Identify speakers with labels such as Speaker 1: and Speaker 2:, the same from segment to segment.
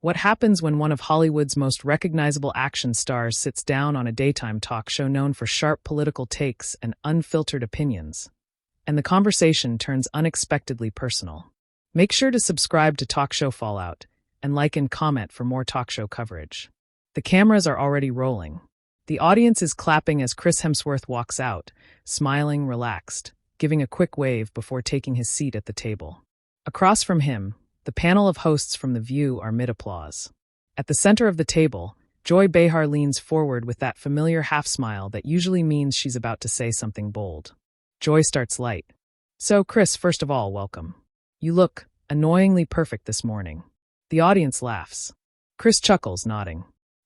Speaker 1: What happens when one of Hollywood's most recognizable action stars sits down on a daytime talk show known for sharp political takes and unfiltered opinions, and the conversation turns unexpectedly personal? Make sure to subscribe to Talk Show Fallout and like and comment for more talk show coverage. The cameras are already rolling. The audience is clapping as Chris Hemsworth walks out, smiling, relaxed, giving a quick wave before taking his seat at the table. Across from him, the panel of hosts from The View are mid-applause. At the center of the table, Joy Behar leans forward with that familiar half-smile that usually means she's about to say something bold. Joy starts light. So, Chris, first of all, welcome. You look annoyingly perfect this morning. The audience laughs. Chris chuckles, nodding.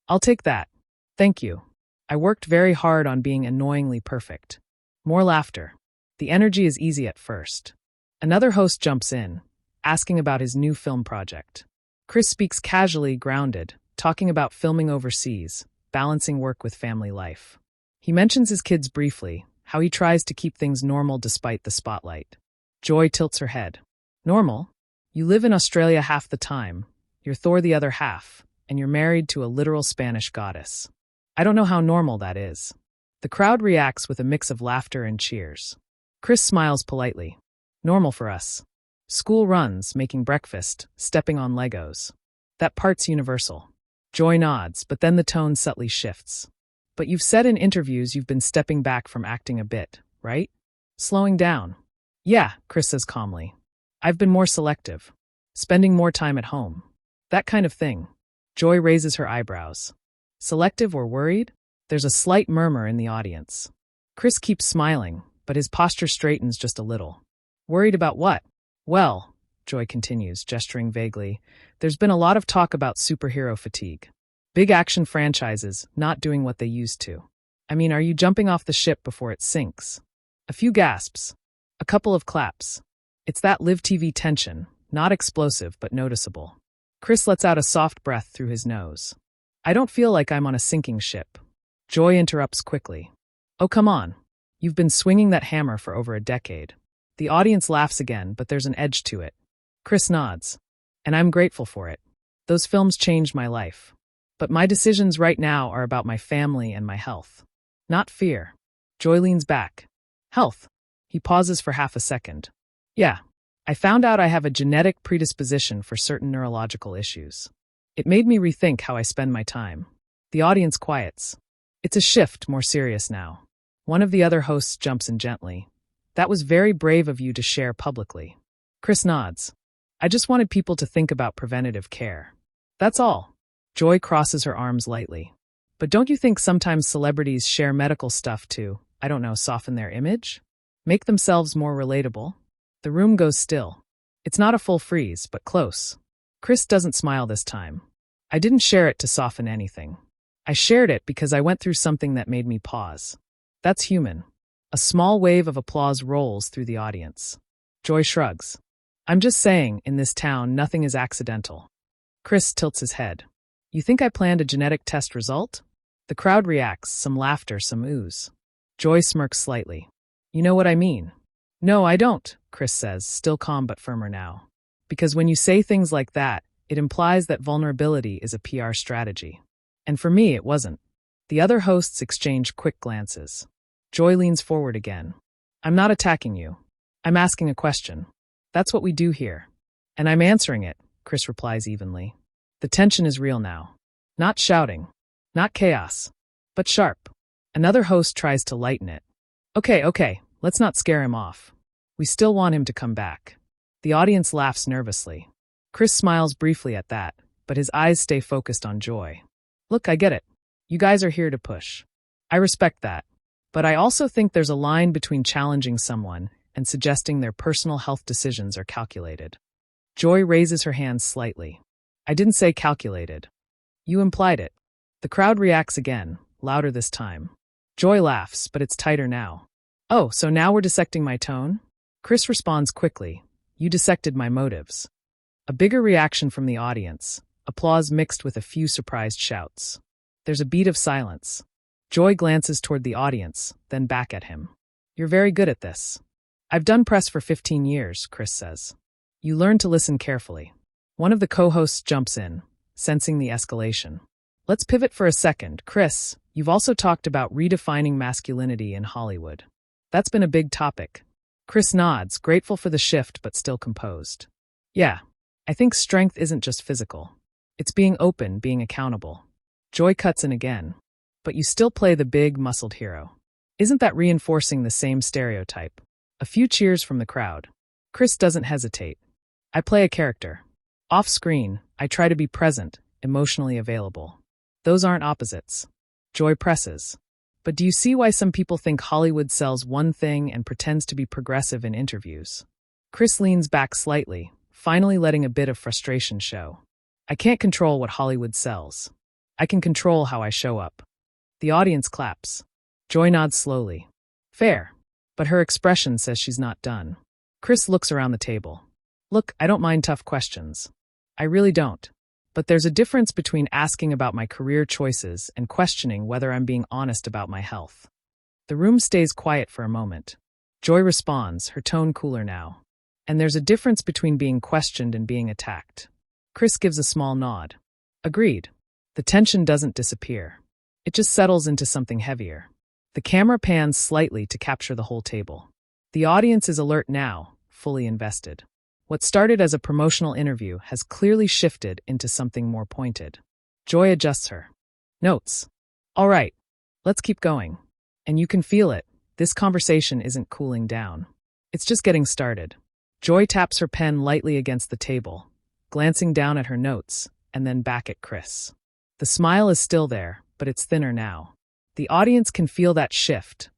Speaker 1: I'll take that. Thank you. I worked very hard on being annoyingly perfect. More laughter. The energy is easy at first. Another host jumps in, asking about his new film project. Chris speaks casually, grounded, talking about filming overseas, balancing work with family life. He mentions his kids briefly, how he tries to keep things normal despite the spotlight. Joy tilts her head. Normal? You live in Australia half the time, you're Thor the other half, and you're married to a literal Spanish goddess. I don't know how normal that is. The crowd reacts with a mix of laughter and cheers. Chris smiles politely. Normal for us. School runs, making breakfast, stepping on Legos. That part's universal. Joy nods, but then the tone subtly shifts. But you've said in interviews you've been stepping back from acting a bit, right? Slowing down. Yeah, Chris says calmly. I've been more selective. Spending more time at home. That kind of thing. Joy raises her eyebrows. Selective or worried? There's a slight murmur in the audience. Chris keeps smiling, but his posture straightens just a little. Worried about what? Well, Joy continues, gesturing vaguely, there's been a lot of talk about superhero fatigue. Big action franchises not doing what they used to. I mean, are you jumping off the ship before it sinks? A few gasps. A couple of claps. It's that live TV tension, not explosive but noticeable. Chris lets out a soft breath through his nose. I don't feel like I'm on a sinking ship. Joy interrupts quickly. Oh, come on. You've been swinging that hammer for over a decade. The audience laughs again, but there's an edge to it. Chris nods. And I'm grateful for it. Those films changed my life. But my decisions right now are about my family and my health. Not fear. Joy leans back. Health. He pauses for half a second. Yeah. I found out I have a genetic predisposition for certain neurological issues. It made me rethink how I spend my time. The audience quiets. It's a shift, more serious now. One of the other hosts jumps in gently. That was very brave of you to share publicly. Chris nods. I just wanted people to think about preventative care. That's all. Joy crosses her arms lightly. But don't you think sometimes celebrities share medical stuff to, I don't know, soften their image? Make themselves more relatable? The room goes still. It's not a full freeze, but close. Chris doesn't smile this time. I didn't share it to soften anything. I shared it because I went through something that made me pause. That's human. A small wave of applause rolls through the audience. Joy shrugs. I'm just saying, in this town, nothing is accidental. Chris tilts his head. You think I planned a genetic test result? The crowd reacts, some laughter, some oohs. Joy smirks slightly. You know what I mean? No, I don't, Chris says, still calm but firmer now. Because when you say things like that, it implies that vulnerability is a PR strategy. And for me, it wasn't. The other hosts exchange quick glances. Joy leans forward again. I'm not attacking you. I'm asking a question. That's what we do here. And I'm answering it, Chris replies evenly. The tension is real now. Not shouting. Not chaos. But sharp. Another host tries to lighten it. Okay, let's not scare him off. We still want him to come back. The audience laughs nervously. Chris smiles briefly at that, but his eyes stay focused on Joy. Look, I get it. You guys are here to push. I respect that. But I also think there's a line between challenging someone and suggesting their personal health decisions are calculated. Joy raises her hands slightly. I didn't say calculated. You implied it. The crowd reacts again, louder this time. Joy laughs, but it's tighter now. Oh, so now we're dissecting my tone? Chris responds quickly. You dissected my motives. A bigger reaction from the audience, applause mixed with a few surprised shouts. There's a beat of silence. Joy glances toward the audience, then back at him. You're very good at this. I've done press for 15 years, Chris says. You learn to listen carefully. One of the co-hosts jumps in. sensing the escalation. Let's pivot for a second. Chris, you've also talked about redefining masculinity in Hollywood. That's been a big topic. Chris nods, grateful for the shift but still composed. Yeah, I think strength isn't just physical. It's being open, being accountable. Joy cuts in again. But you still play the big, muscled hero. Isn't that reinforcing the same stereotype? A few cheers from the crowd. Chris doesn't hesitate. I play a character. Off screen, I try to be present, emotionally available. Those aren't opposites. Joy presses. But do you see why some people think Hollywood sells one thing and pretends to be progressive in interviews? Chris leans back slightly, finally letting a bit of frustration show. I can't control what Hollywood sells. I can control how I show up. The audience claps. Joy nods slowly. Fair. But her expression says she's not done. Chris looks around the table. Look, I don't mind tough questions. I really don't. But there's a difference between asking about my career choices and questioning whether I'm being honest about my health. The room stays quiet for a moment. Joy responds, her tone cooler now. And there's a difference between being questioned and being attacked. Chris gives a small nod. Agreed. The tension doesn't disappear. It just settles into something heavier. The camera pans slightly to capture the whole table. The audience is alert now, fully invested. What started as a promotional interview has clearly shifted into something more pointed. Joy adjusts her notes. All right, let's keep going. And you can feel it. This conversation isn't cooling down. It's just getting started. Joy taps her pen lightly against the table, glancing down at her notes, and then back at Chris. The smile is still there, but it's thinner now. The audience can feel that shift.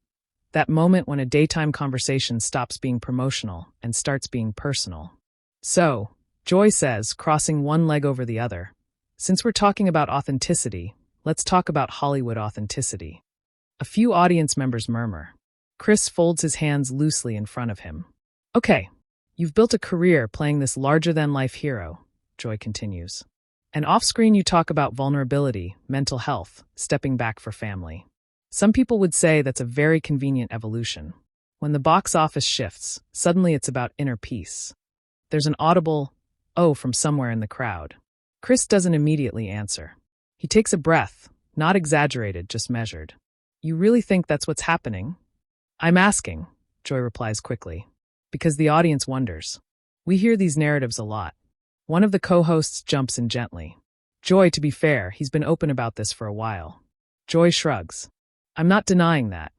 Speaker 1: That moment when a daytime conversation stops being promotional and starts being personal. So, Joy says, crossing one leg over the other, since we're talking about authenticity, let's talk about Hollywood authenticity. A few audience members murmur. Chris folds his hands loosely in front of him. Okay, you've built a career playing this larger-than-life hero, Joy continues. And off-screen you talk about vulnerability, mental health, stepping back for family. Some people would say that's a very convenient evolution. When the box office shifts, suddenly it's about inner peace. There's an audible, "oh," from somewhere in the crowd. Chris doesn't immediately answer. He takes a breath, not exaggerated, just measured. You really think that's what's happening? I'm asking, Joy replies quickly, because the audience wonders. We hear these narratives a lot. One of the co-hosts jumps in gently. Joy, to be fair, he's been open about this for a while. Joy shrugs. I'm not denying that.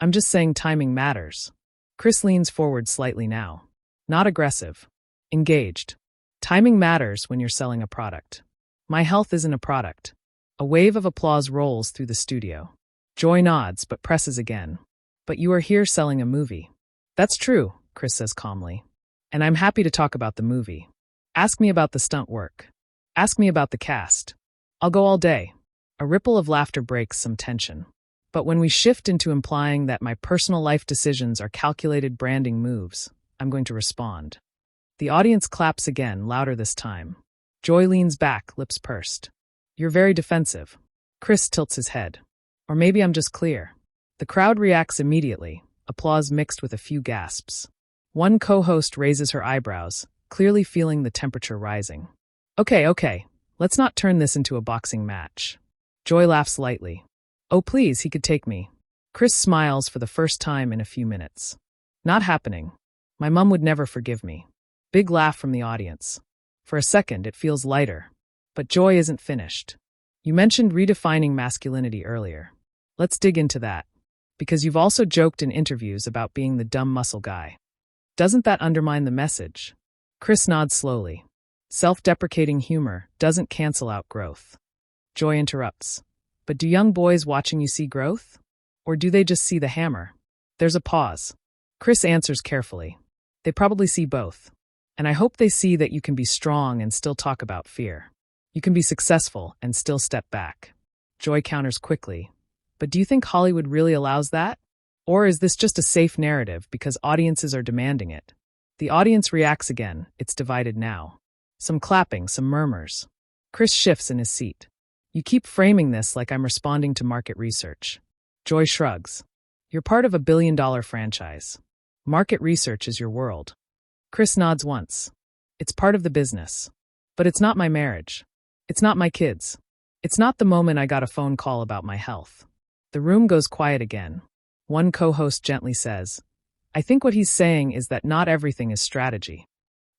Speaker 1: I'm just saying timing matters. Chris leans forward slightly now. Not aggressive. Engaged. Timing matters when you're selling a product. My health isn't a product. A wave of applause rolls through the studio. Joy nods, but presses again. But you are here selling a movie. That's true, Chris says calmly. And I'm happy to talk about the movie. Ask me about the stunt work. Ask me about the cast. I'll go all day. A ripple of laughter breaks some tension. But when we shift into implying that my personal life decisions are calculated branding moves, I'm going to respond. The audience claps again, louder this time. Joy leans back, lips pursed. You're very defensive. Chris tilts his head. Or maybe I'm just clear. The crowd reacts immediately, applause mixed with a few gasps. One co-host raises her eyebrows, clearly feeling the temperature rising. Okay, let's not turn this into a boxing match. Joy laughs lightly. Oh please, he could take me. Chris smiles for the first time in a few minutes. Not happening. My mom would never forgive me. Big laugh from the audience. For a second, it feels lighter. But Joy isn't finished. You mentioned redefining masculinity earlier. Let's dig into that. Because you've also joked in interviews about being the dumb muscle guy. Doesn't that undermine the message? Chris nods slowly. Self-deprecating humor doesn't cancel out growth. Joy interrupts. But do young boys watching you see growth? Or do they just see the hammer? There's a pause. Chris answers carefully. They probably see both. And I hope they see that you can be strong and still talk about fear. You can be successful and still step back. Joy counters quickly. But do you think Hollywood really allows that? Or is this just a safe narrative because audiences are demanding it? The audience reacts again. It's divided now. Some clapping, some murmurs. Chris shifts in his seat. You keep framing this like I'm responding to market research. Joy shrugs. You're part of a billion-dollar franchise. Market research is your world. Chris nods once. It's part of the business. But it's not my marriage. It's not my kids. It's not the moment I got a phone call about my health. The room goes quiet again. One co-host gently says, I think what he's saying is that not everything is strategy.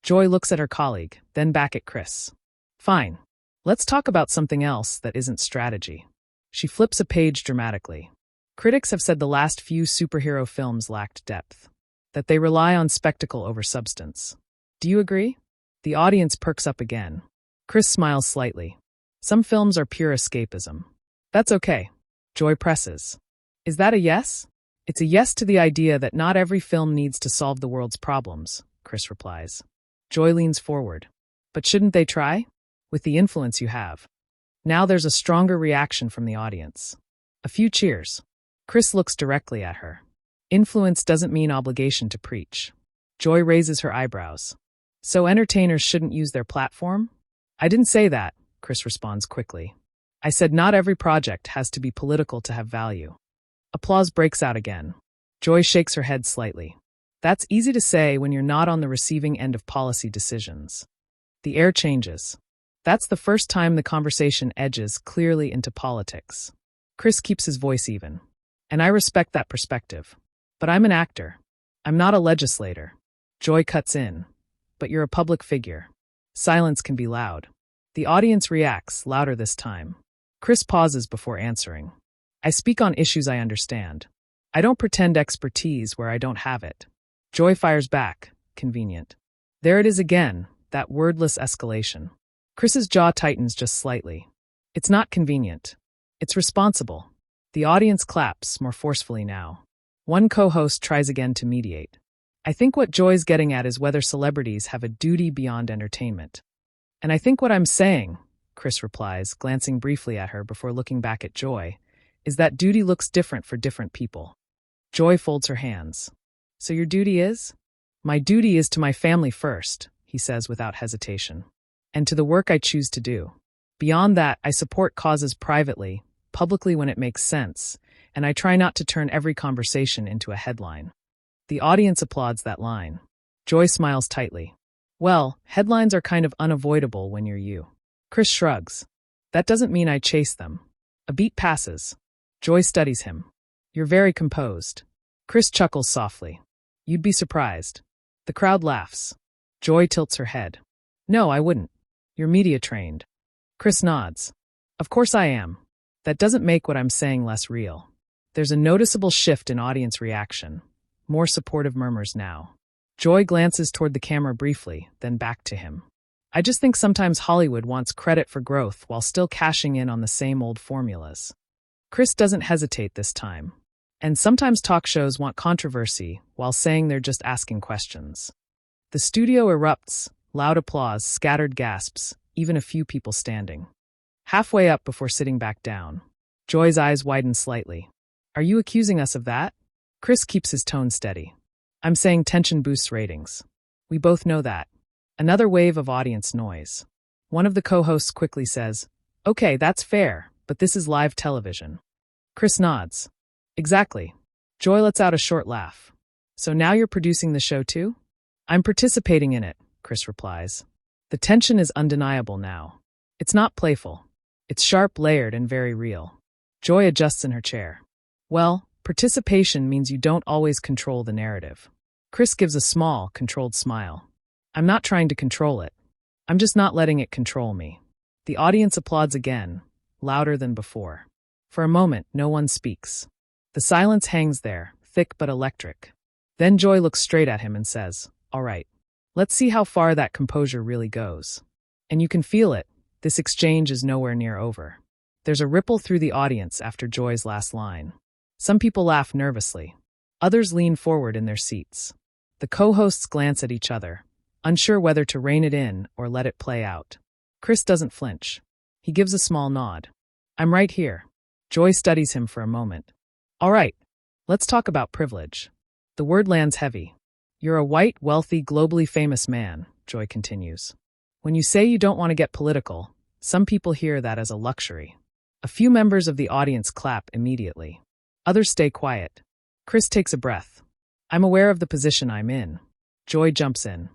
Speaker 1: Joy looks at her colleague, then back at Chris. Fine. Let's talk about something else that isn't strategy. She flips a page dramatically. Critics have said the last few superhero films lacked depth, that they rely on spectacle over substance. Do you agree? The audience perks up again. Chris smiles slightly. Some films are pure escapism. That's okay. Joy presses. Is that a yes? It's a yes to the idea that not every film needs to solve the world's problems, Chris replies. Joy leans forward. But shouldn't they try? With the influence you have. Now there's a stronger reaction from the audience. A few cheers. Chris looks directly at her. Influence doesn't mean obligation to preach. Joy raises her eyebrows. So entertainers shouldn't use their platform? I didn't say that, Chris responds quickly. I said not every project has to be political to have value. Applause breaks out again. Joy shakes her head slightly. That's easy to say when you're not on the receiving end of policy decisions. The air changes. That's the first time the conversation edges clearly into politics. Chris keeps his voice even. And I respect that perspective. But I'm an actor. I'm not a legislator. Joy cuts in. But you're a public figure. Silence can be loud. The audience reacts, louder this time. Chris pauses before answering. I speak on issues I understand. I don't pretend expertise where I don't have it. Joy fires back. Convenient. There it is again, that wordless escalation. Chris's jaw tightens just slightly. It's not convenient. It's responsible. The audience claps, more forcefully now. One co-host tries again to mediate. I think what Joy's getting at is whether celebrities have a duty beyond entertainment. And I think what I'm saying, Chris replies, glancing briefly at her before looking back at Joy, is that duty looks different for different people. Joy folds her hands. So your duty is? My duty is to my family first, he says without hesitation. And to the work I choose to do. Beyond that, I support causes privately, publicly when it makes sense, and I try not to turn every conversation into a headline. The audience applauds that line. Joy smiles tightly. Well, headlines are kind of unavoidable when you're you. Chris shrugs. That doesn't mean I chase them. A beat passes. Joy studies him. You're very composed. Chris chuckles softly. You'd be surprised. The crowd laughs. Joy tilts her head. No, I wouldn't. You're media trained. Chris nods. Of course I am. That doesn't make what I'm saying less real. There's a noticeable shift in audience reaction. More supportive murmurs now. Joy glances toward the camera briefly, then back to him. I just think sometimes Hollywood wants credit for growth while still cashing in on the same old formulas. Chris doesn't hesitate this time. And sometimes talk shows want controversy while saying they're just asking questions. The studio erupts, loud applause, scattered gasps, even a few people standing. Halfway up before sitting back down. Joy's eyes widen slightly. Are you accusing us of that? Chris keeps his tone steady. I'm saying tension boosts ratings. We both know that. Another wave of audience noise. One of the co-hosts quickly says, Okay, that's fair, but this is live television. Chris nods. Exactly. Joy lets out a short laugh. So now you're producing the show too? I'm participating in it, Chris replies. The tension is undeniable now. It's not playful. It's sharp, layered, and very real. Joy adjusts in her chair. Well, participation means you don't always control the narrative. Chris gives a small, controlled smile. I'm not trying to control it. I'm just not letting it control me. The audience applauds again, louder than before. For a moment, no one speaks. The silence hangs there, thick but electric. Then Joy looks straight at him and says, All right, let's see how far that composure really goes. And you can feel it. This exchange is nowhere near over. There's a ripple through the audience after Joy's last line. Some people laugh nervously. Others lean forward in their seats. The co-hosts glance at each other, unsure whether to rein it in or let it play out. Chris doesn't flinch. He gives a small nod. I'm right here. Joy studies him for a moment. All right, let's talk about privilege. The word lands heavy. You're a white, wealthy, globally famous man, Joy continues. When you say you don't want to get political, some people hear that as a luxury. A few members of the audience clap immediately. Others stay quiet. Chris takes a breath. I'm aware of the position I'm in. Joy jumps in.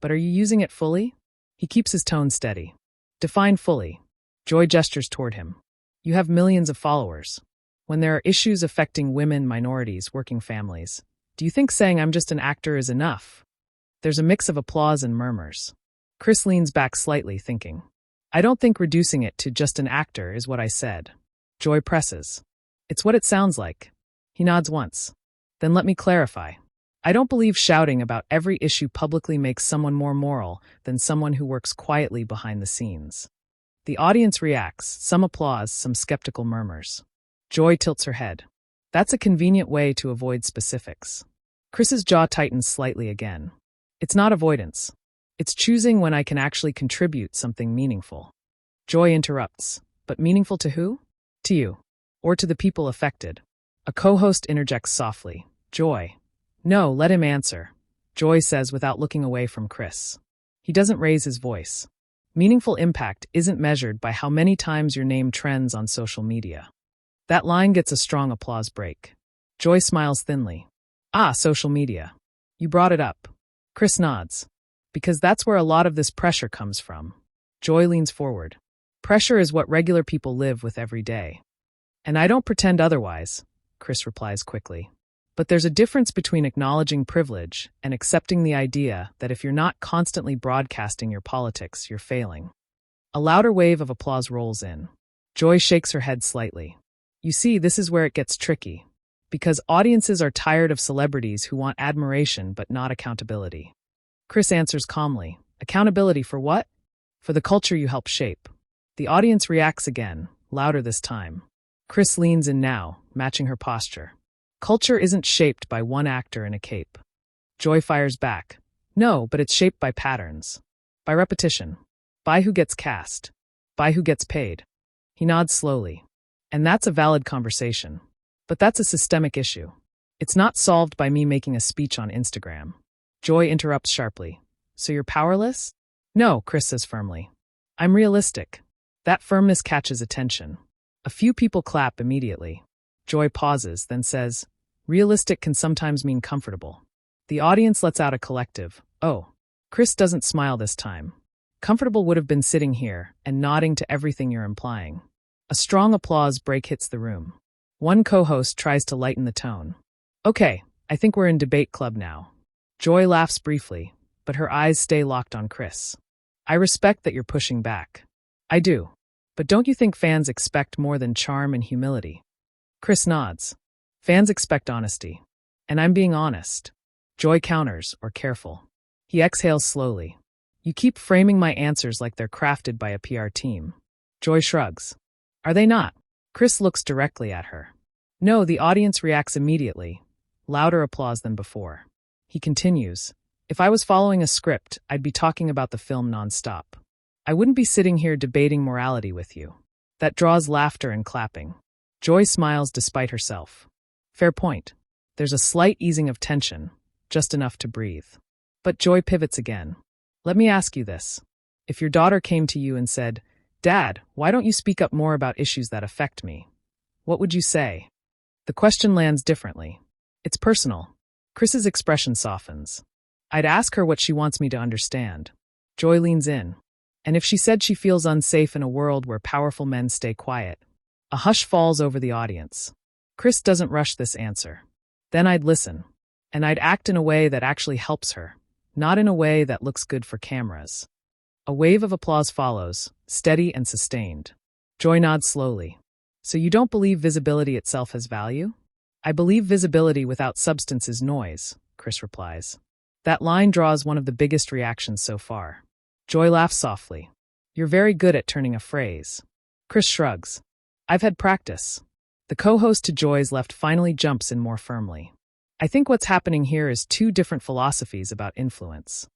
Speaker 1: But are you using it fully? He keeps his tone steady. Define fully. Joy gestures toward him. You have millions of followers. When there are issues affecting women, minorities, working families, do you think saying I'm just an actor is enough? There's a mix of applause and murmurs. Chris leans back slightly, thinking. I don't think reducing it to just an actor is what I said. Joy presses. It's what it sounds like. He nods once. Then let me clarify. I don't believe shouting about every issue publicly makes someone more moral than someone who works quietly behind the scenes. The audience reacts, some applause, some skeptical murmurs. Joy tilts her head. That's a convenient way to avoid specifics. Chris's jaw tightens slightly again. It's not avoidance. It's choosing when I can actually contribute something meaningful. Joy interrupts. But meaningful to who? To you. Or to the people affected. A co-host interjects softly. Joy. No, let him answer. Joy says without looking away from Chris. He doesn't raise his voice. Meaningful impact isn't measured by how many times your name trends on social media. That line gets a strong applause break. Joy smiles thinly. Ah, social media. You brought it up. Chris nods. Because that's where a lot of this pressure comes from. Joy leans forward. Pressure is what regular people live with every day. And I don't pretend otherwise, Chris replies quickly. But there's a difference between acknowledging privilege and accepting the idea that if you're not constantly broadcasting your politics, you're failing. A louder wave of applause rolls in. Joy shakes her head slightly. You see, this is where it gets tricky. Because audiences are tired of celebrities who want admiration but not accountability. Chris answers calmly. Accountability for what? For the culture you help shape. The audience reacts again, louder this time. Chris leans in now, matching her posture. Culture isn't shaped by one actor in a cape. Joy fires back. No, but it's shaped by patterns. By repetition. By who gets cast. By who gets paid. He nods slowly. And that's a valid conversation. But that's a systemic issue. It's not solved by me making a speech on Instagram. Joy interrupts sharply. So you're powerless? No, Chris says firmly. I'm realistic. That firmness catches attention. A few people clap immediately. Joy pauses, then says, realistic can sometimes mean comfortable. The audience lets out a collective, oh. Chris doesn't smile this time. Comfortable would have been sitting here and nodding to everything you're implying. A strong applause break hits the room. One co-host tries to lighten the tone. Okay, I think we're in debate club now. Joy laughs briefly, but her eyes stay locked on Chris. I respect that you're pushing back. I do. But don't you think fans expect more than charm and humility? Chris nods. Fans expect honesty. And I'm being honest. Joy counters, or careful. He exhales slowly. You keep framing my answers like they're crafted by a PR team. Joy shrugs. Are they not? Chris looks directly at her. No, the audience reacts immediately. Louder applause than before. He continues. If I was following a script, I'd be talking about the film nonstop. I wouldn't be sitting here debating morality with you. That draws laughter and clapping. Joy smiles despite herself. Fair point. There's a slight easing of tension, just enough to breathe. But Joy pivots again. Let me ask you this. If your daughter came to you and said, Dad, why don't you speak up more about issues that affect me? What would you say? The question lands differently. It's personal. Chris's expression softens. I'd ask her what she wants me to understand. Joy leans in. And if she said she feels unsafe in a world where powerful men stay quiet, a hush falls over the audience. Chris doesn't rush this answer. Then I'd listen. And I'd act in a way that actually helps her, not in a way that looks good for cameras. A wave of applause follows, steady and sustained. Joy nods slowly. So you don't believe visibility itself has value? I believe visibility without substance is noise, Chris replies. That line draws one of the biggest reactions so far. Joy laughs softly. You're very good at turning a phrase. Chris shrugs. I've had practice. The co-host to Joy's left finally jumps in more firmly. I think what's happening here is two different philosophies about influence.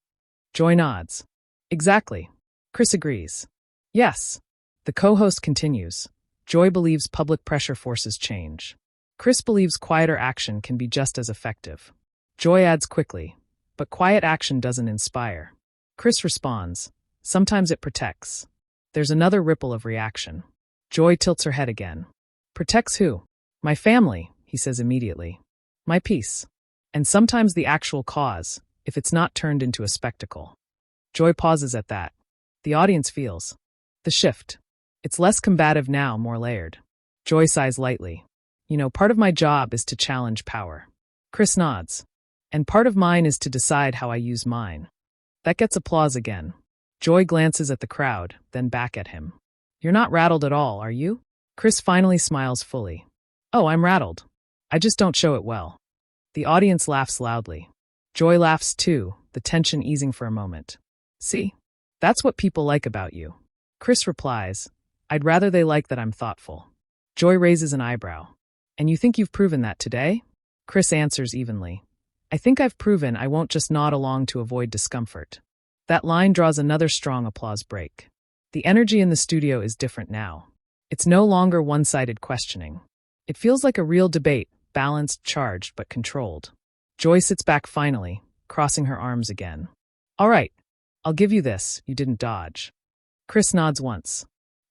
Speaker 1: Joy nods. Exactly. Chris agrees. Yes. The co-host continues. Joy believes public pressure forces change. Chris believes quieter action can be just as effective. Joy adds quickly. But quiet action doesn't inspire. Chris responds. Sometimes it protects. There's another ripple of reaction. Joy tilts her head again. Protects who? My family, he says immediately. My peace. And sometimes the actual cause, if it's not turned into a spectacle. Joy pauses at that. The audience feels the shift. It's less combative now, more layered. Joy sighs lightly. You know, part of my job is to challenge power. Chris nods. And part of mine is to decide how I use mine. That gets applause again. Joy glances at the crowd, then back at him. You're not rattled at all, are you? Chris finally smiles fully. Oh, I'm rattled. I just don't show it well. The audience laughs loudly. Joy laughs too, the tension easing for a moment. See? That's what people like about you. Chris replies, I'd rather they like that I'm thoughtful. Joy raises an eyebrow. And you think you've proven that today? Chris answers evenly. I think I've proven I won't just nod along to avoid discomfort. That line draws another strong applause break. The energy in the studio is different now. It's no longer one-sided questioning. It feels like a real debate, balanced, charged, but controlled. Joy sits back finally, crossing her arms again. All right, I'll give you this, you didn't dodge. Chris nods once.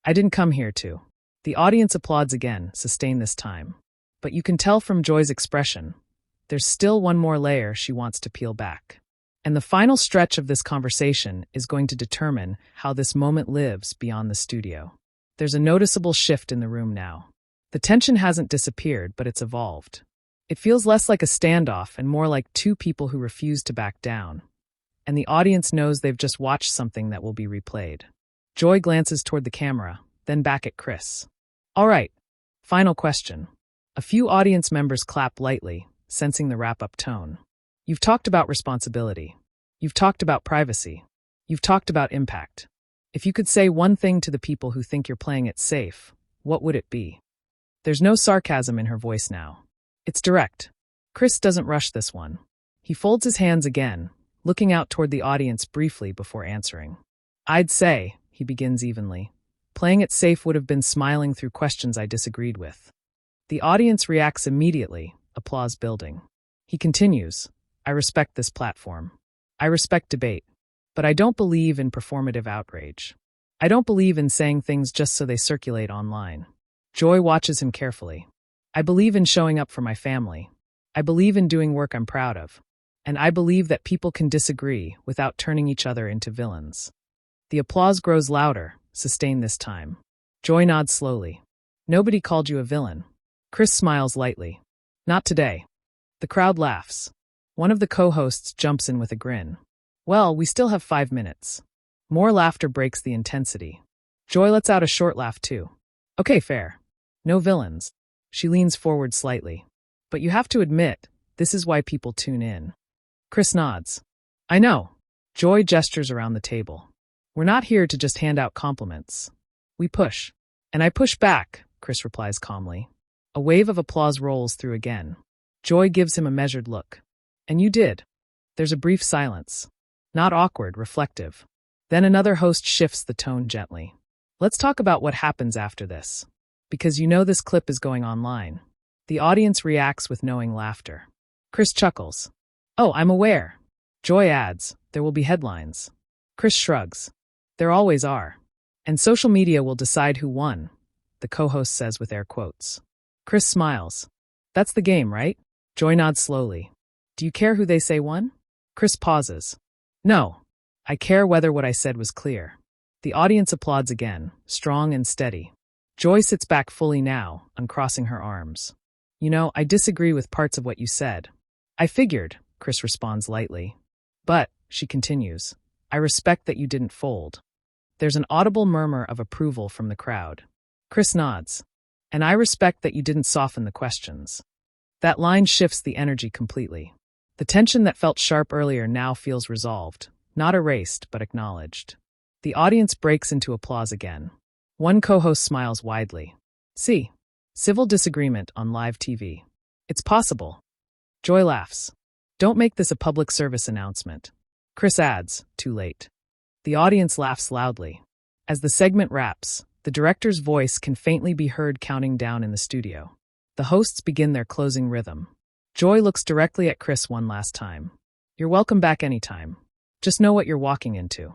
Speaker 1: I didn't come here to. The audience applauds again, sustained this time. But you can tell from Joy's expression, there's still one more layer she wants to peel back. And the final stretch of this conversation is going to determine how this moment lives beyond the studio. There's a noticeable shift in the room now. The tension hasn't disappeared, but it's evolved. It feels less like a standoff and more like two people who refuse to back down. And the audience knows they've just watched something that will be replayed. Joy glances toward the camera, then back at Chris. All right, final question. A few audience members clap lightly, sensing the wrap-up tone. You've talked about responsibility. You've talked about privacy. You've talked about impact. If you could say one thing to the people who think you're playing it safe, what would it be? There's no sarcasm in her voice now. It's direct. Chris doesn't rush this one. He folds his hands again, looking out toward the audience briefly before answering. I'd say, he begins evenly, playing it safe would have been smiling through questions I disagreed with. The audience reacts immediately, applause building. He continues, I respect this platform. I respect debate. But I don't believe in performative outrage. I don't believe in saying things just so they circulate online. Joy watches him carefully. I believe in showing up for my family. I believe in doing work I'm proud of. And I believe that people can disagree without turning each other into villains. The applause grows louder, sustained this time. Joy nods slowly. Nobody called you a villain. Chris smiles lightly. Not today. The crowd laughs. One of the co-hosts jumps in with a grin. Well, we still have 5 minutes. More laughter breaks the intensity. Joy lets out a short laugh too. Okay, fair. No villains. She leans forward slightly. But you have to admit, this is why people tune in. Chris nods. I know. Joy gestures around the table. We're not here to just hand out compliments. We push. And I push back, Chris replies calmly. A wave of applause rolls through again. Joy gives him a measured look. And you did. There's a brief silence. Not awkward, reflective. Then another host shifts the tone gently. Let's talk about what happens after this. Because you know this clip is going online. The audience reacts with knowing laughter. Chris chuckles. Oh, I'm aware. Joy adds, there will be headlines. Chris shrugs. There always are. And social media will decide who won, the co-host says with air quotes. Chris smiles. That's the game, right? Joy nods slowly. Do you care who they say won? Chris pauses. No. I care whether what I said was clear. The audience applauds again, strong and steady. Joy sits back fully now, uncrossing her arms. You know, I disagree with parts of what you said. I figured, Chris responds lightly. But, she continues, I respect that you didn't fold. There's an audible murmur of approval from the crowd. Chris nods. And I respect that you didn't soften the questions. That line shifts the energy completely. The tension that felt sharp earlier now feels resolved, not erased, but acknowledged. The audience breaks into applause again. One co-host smiles widely. See, civil disagreement on live TV. It's possible. Joy laughs. Don't make this a public service announcement. Chris adds, too late. The audience laughs loudly. As the segment wraps, the director's voice can faintly be heard counting down in the studio. The hosts begin their closing rhythm. Joy looks directly at Chris one last time. You're welcome back anytime. Just know what you're walking into.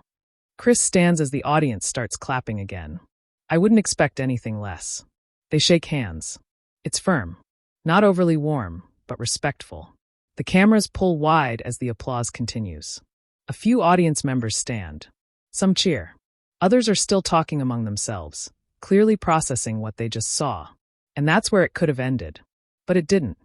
Speaker 1: Chris stands as the audience starts clapping again. I wouldn't expect anything less. They shake hands. It's firm. Not overly warm, but respectful. The cameras pull wide as the applause continues. A few audience members stand. Some cheer. Others are still talking among themselves, clearly processing what they just saw. And that's where it could have ended. But it didn't.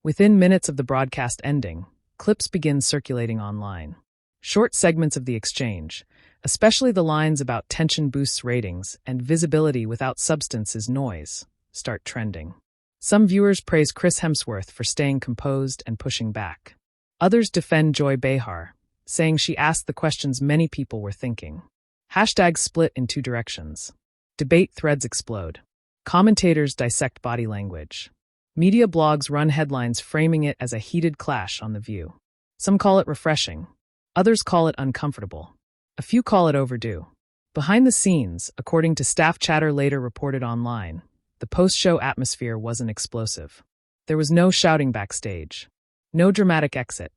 Speaker 1: Within minutes of the broadcast ending, clips begin circulating online. Short segments of the exchange, especially the lines about tension boosts ratings and visibility without substance is noise, start trending. Some viewers praise Chris Hemsworth for staying composed and pushing back. Others defend Joy Behar, saying she asked the questions many people were thinking. Hashtags split in two directions. Debate threads explode. Commentators dissect body language. Media blogs run headlines framing it as a heated clash on The View. Some call it refreshing. Others call it uncomfortable. A few call it overdue. Behind the scenes, according to staff chatter later reported online, the post-show atmosphere wasn't explosive. There was no shouting backstage. No dramatic exit.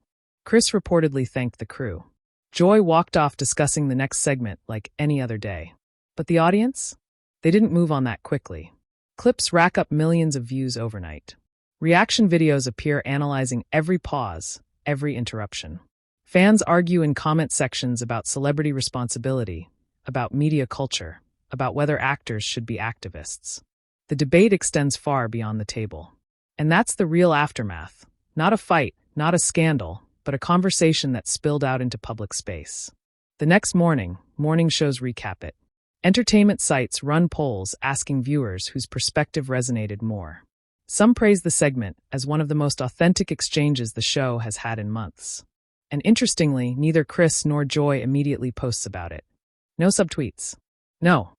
Speaker 1: Chris reportedly thanked the crew. Joy walked off discussing the next segment like any other day. But the audience? They didn't move on that quickly. Clips rack up millions of views overnight. Reaction videos appear analyzing every pause, every interruption. Fans argue in comment sections about celebrity responsibility, about media culture, about whether actors should be activists. The debate extends far beyond the table. And that's the real aftermath. Not a fight, not a scandal, but a conversation that spilled out into public space. The next morning, morning shows recap it. Entertainment sites run polls asking viewers whose perspective resonated more. Some praise the segment as one of the most authentic exchanges the show has had in months. And interestingly, neither Chris nor Joy immediately posts about it. No subtweets. No,